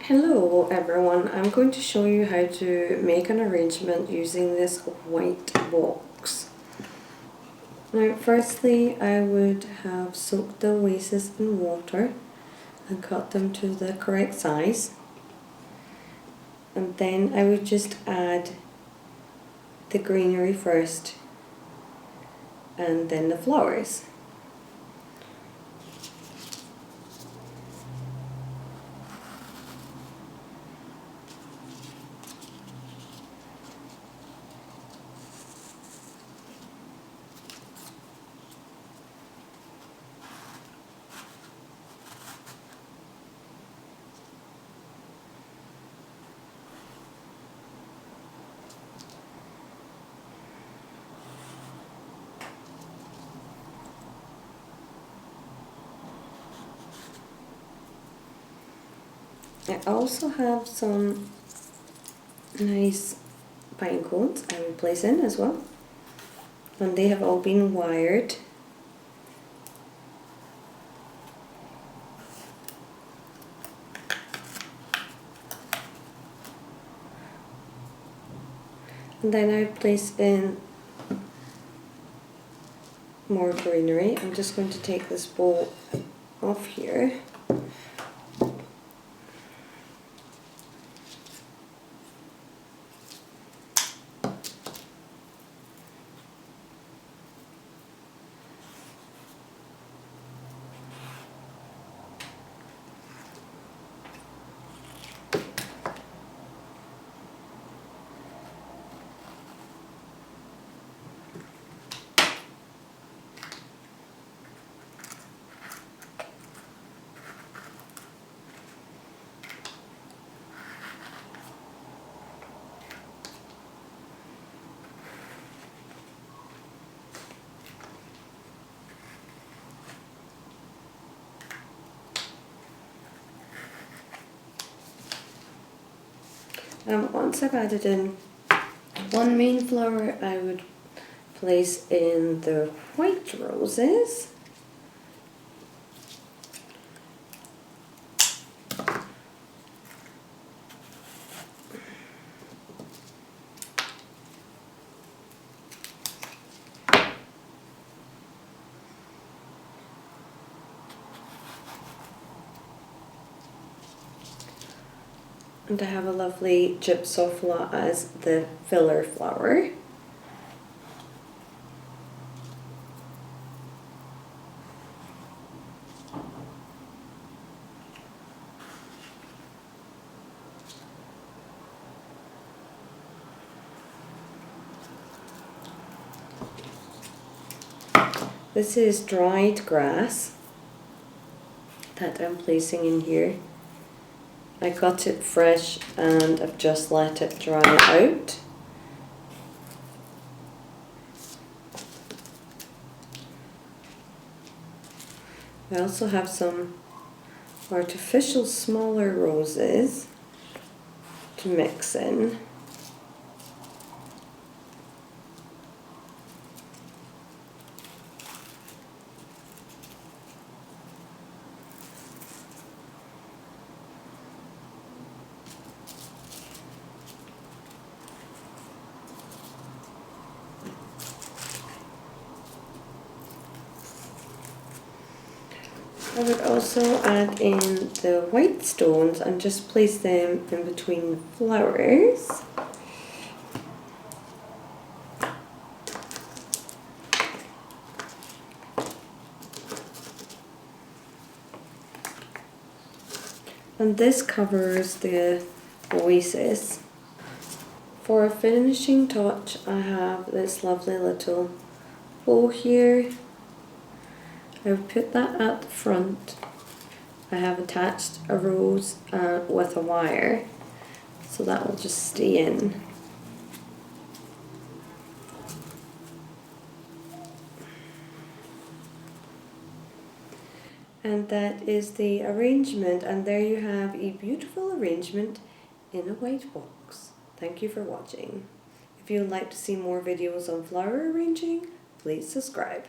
Hello everyone, I'm going to show you how to make an arrangement using this white box. Now firstly I would have soaked the oasis in water and cut them to the correct size, and then I would just add the greenery first and then the flowers. I also have some nice pine cones I will place in as well, and they have all been wired. And then I place in more greenery. I'm just going to take this bowl off here. Once I've added in one main flower, I would place in the white roses. And I have a lovely gypsophila as the filler flower. This is dried grass that I'm placing in here. I got it fresh and I've just let it dry out. I also have some artificial smaller roses to mix in. I would also add in the white stones and just place them in between the flowers. And this covers the oasis. For a finishing touch, I have this lovely little bow here. I've put that at the front. I have attached a rose with a wire, so that will just stay in. And that is the arrangement, and there you have a beautiful arrangement in a white box. Thank you for watching. If you would like to see more videos on flower arranging, please subscribe.